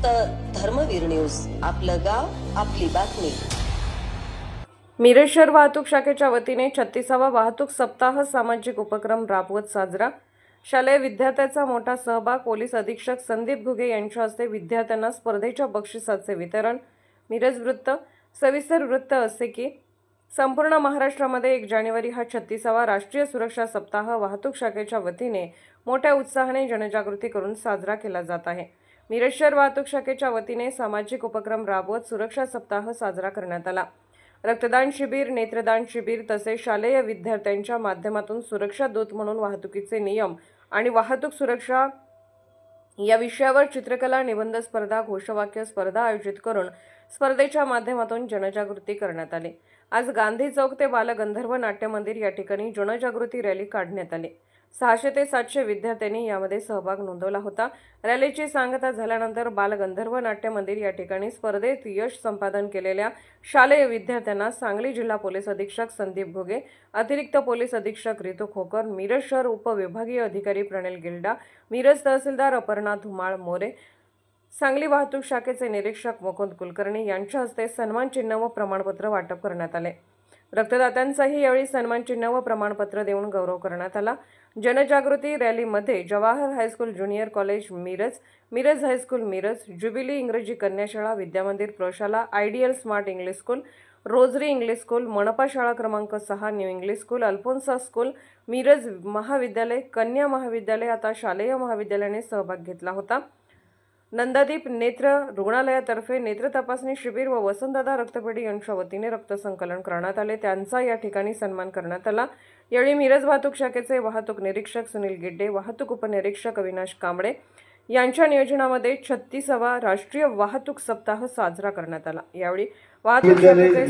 फक्त धर्मवीर न्यूज, आपलं गाव आपली बातमी। मिरज शहर वाहतूक शाखेच्या वतीने 36वा वाहतूक सप्ताह सामाजिक उपक्रम राबवत साजरा। शालेय विद्यार्थ्यांचा मोठा सहभाग। पोलीस अधीक्षक संदीप घुगे यांच्या हस्ते विद्यार्थ्यांना स्पर्धेच्या बक्षिसाचे वितरण। मिरज वृत्त। सविस्तर वृत्त असे की संपूर्ण महाराष्ट्रामध्ये 1 जानेवारी हा 36वा राष्ट्रीय सुरक्षा सप्ताह वाहतूक शाखेच्या वतीने मोठ्या उत्साहाने जनजागृती करून साजरा केला जात आहे। मिरज शहर वाहतूक शाखेच्या वतीने सामाजिक उपक्रम राबवत सुरक्षा सप्ताह साजरा करण्यात आला। रक्तदान शिबिर, नेत्रदान शिबिर तसेच शालेय विद्यार्थ्यांच्या माध्यमातून सुरक्षा दूत म्हणून वाहतुकीचे नियम आणि वाहतूक सुरक्षा या विषयावर चित्रकला, निबंध स्पर्धा, घोषवाक्य स्पर्धा आयोजित करून स्पर्धेच्या माध्यमातून जनजागृती करण्यात आली। आज गांधी चौक ते बालगंधर्व नाट्य मंदिर या ठिकाणी जनजागृती रॅली काढण्यात आली। 600 ते 700 विद्यार्थ्यांनी यामध्ये सहभाग नोंदवला होता। रॅलीची सांगता झाल्यानंतर बालगंधर्व नाट्य मंदिर या ठिकाणी स्पर्धेत यश संपादन केलेल्या शालेय विद्यार्थ्यांना सांगली जिल्हा पोलीस अधीक्षक संदीप घुगे, अतिरिक्त पोलीस अधीक्षक रितू खोकर, मिरज शहर उपविभागीय अधिकारी प्रणेल गिल्डा, मिरज तहसीलदार अपर्णा धुमाळ मोरे, सांगली वाहतूक शाखेचे निरीक्षक मुकुंद कुलकर्णी यांच्या हस्ते सन्मान चिन्ह व प्रमाणपत्र वाटप करण्यात आले। रक्तदात्यांचाही यावेळी सन्मान चिन्ह व प्रमाणपत्र देऊन गौरव करण्यात आला। जनजागृती रॅलीमध्ये Jawahar high school junior college Miraj, Miraj high school Miraj, jubilee इंग्रजी कन्याशाळा, विद्यामंदिर प्रशाला, ideal smart English school, rosary English school, मनपा शाळा क्रमांक 6 new English school, Alphonsa school, Miraj महाविद्यालय, कन्या महाविद्यालय आता शालेय महाविद्यालयाने सहभाग घेतला होता। नंदादीप नेत्र रुग्णालयातर्फे नेत्र तपासणी शिबिर व वसंतदादा रक्तपेढी यांच्या वतीने रक्त संकलन करण्यात आले, त्यांचा या ठिकाणी सन्मान करण्यात आला। यावेळी मिरज वाहतूक शाखेचे वाहतूक निरीक्षक सुनील गिड्डे, वाहतूक उपनिरीक्षक अविनाश कांबळे यांच्या नियोजनामध्ये 36वा राष्ट्रीय वाहतूक सप्ताह साजरा करण्यात आला। यावेळी वाहतूक शाखेचे